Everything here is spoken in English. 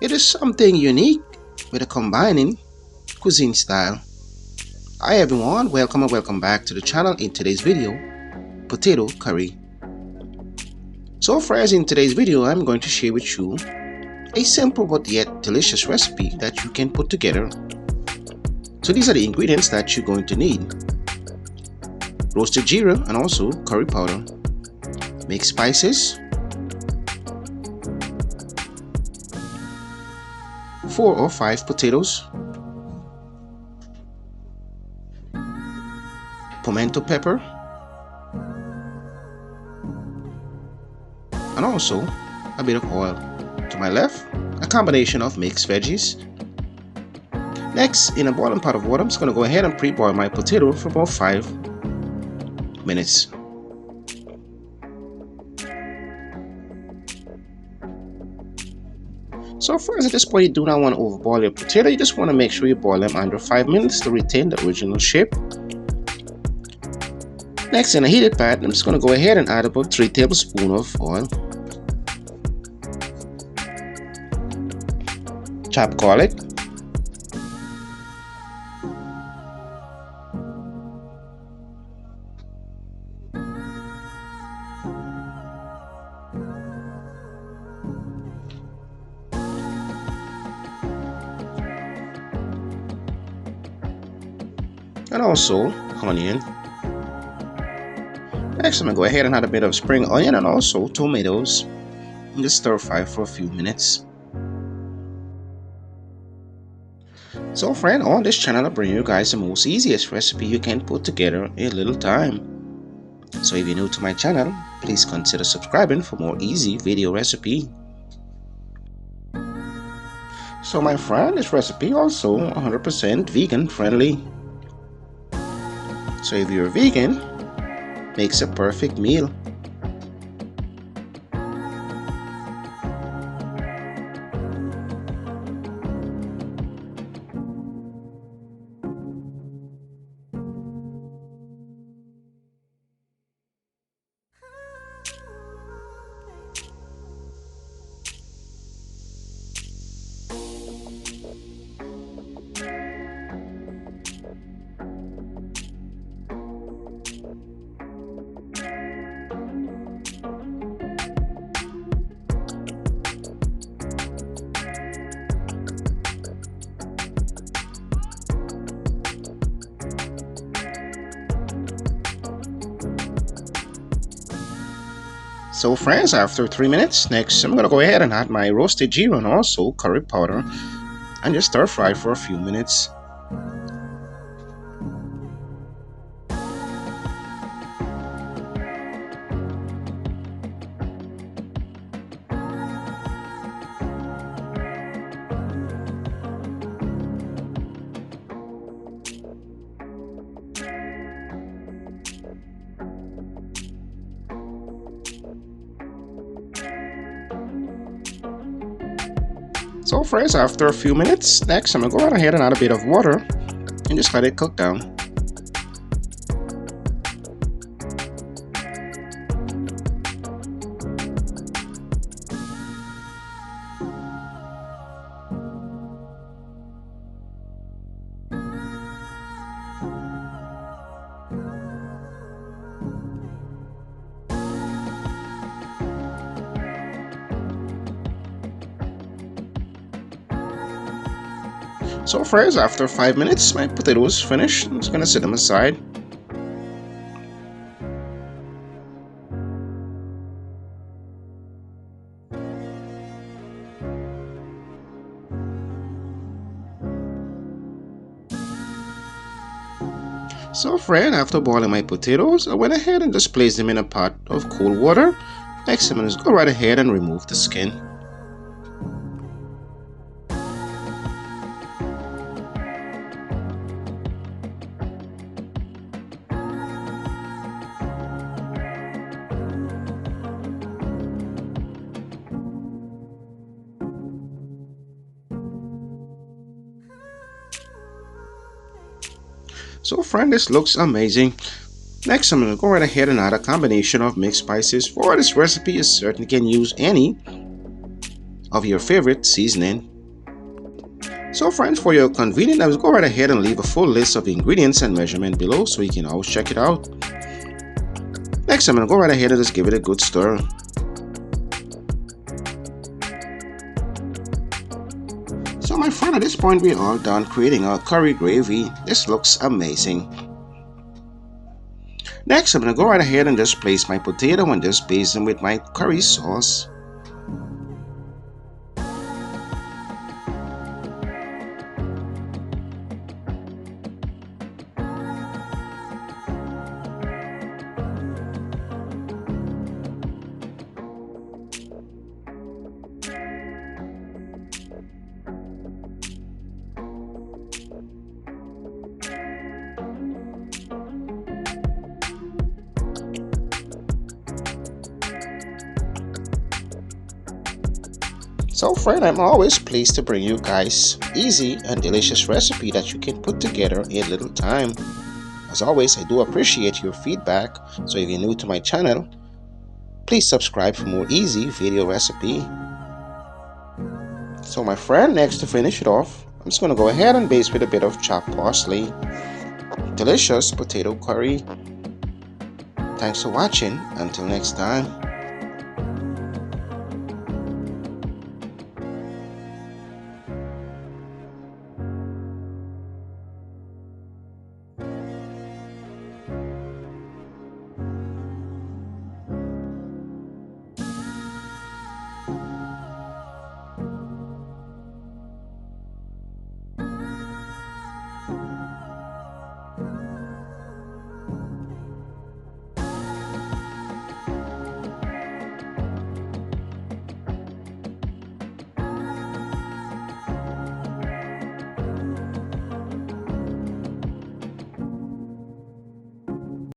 It is something unique with a combining cuisine style. Hi everyone, welcome and welcome back to the channel. In today's video, potato curry. So friends, in today's video I'm going to share with you a simple but yet delicious recipe that you can put together. So these are the ingredients that you're going to need: roasted geera and also curry powder, mixed spices, 4 or 5 potatoes, pimento pepper, and also a bit of oil. To my left, a combination of mixed veggies. Next, in a boiling pot of water, I'm just going to go ahead and pre-boil my potato for about 5 minutes. So first, at this point, you do not want to overboil your potato. You just want to make sure you boil them under 5 minutes to retain the original shape. Next, in a heated pan, I'm just going to go ahead and add about 3 tablespoons of oil, chopped garlic, and also onion. Next, I'm going to go ahead and add a bit of spring onion and also tomatoes and just stir fry for a few minutes. So friend, on this channel I bring you guys the most easiest recipe you can put together in a little time. So if you're new to my channel, please consider subscribing for more easy video recipe. So my friend, this recipe also 100% vegan friendly. So if you're vegan, makes a perfect meal. So friends, after 3 minutes, next I'm gonna go ahead and add my roasted geera and also curry powder and just stir fry for a few minutes. So friends, after a few minutes, next I'm gonna go right ahead and add a bit of water and just let it cook down. So friends, after 5 minutes, my potatoes finished. I'm just gonna set them aside. So friend, after boiling my potatoes, I went ahead and just placed them in a pot of cold water. Next, I'm gonna just go right ahead and remove the skin. So friend, this looks amazing. Next, I'm going to go right ahead and add a combination of mixed spices. For this recipe, you certainly can use any. of your favorite seasoning. So friends, for your convenience, let's go right ahead and leave a full list of ingredients and measurement below so you can always check it out. Next, I'm going to go right ahead and just give it a good stir. So my friend, at this point we're all done creating our curry gravy. This looks amazing. Next, I'm going to go right ahead and just place my potato and just baste them with my curry sauce. So friend, I'm always pleased to bring you guys easy and delicious recipe that you can put together in little time. As always, I do appreciate your feedback, so if you're new to my channel, please subscribe for more easy video recipe. So my friend, next to finish it off, I'm just going to go ahead and baste with a bit of chopped parsley. Delicious potato curry. Thanks for watching. Until next time.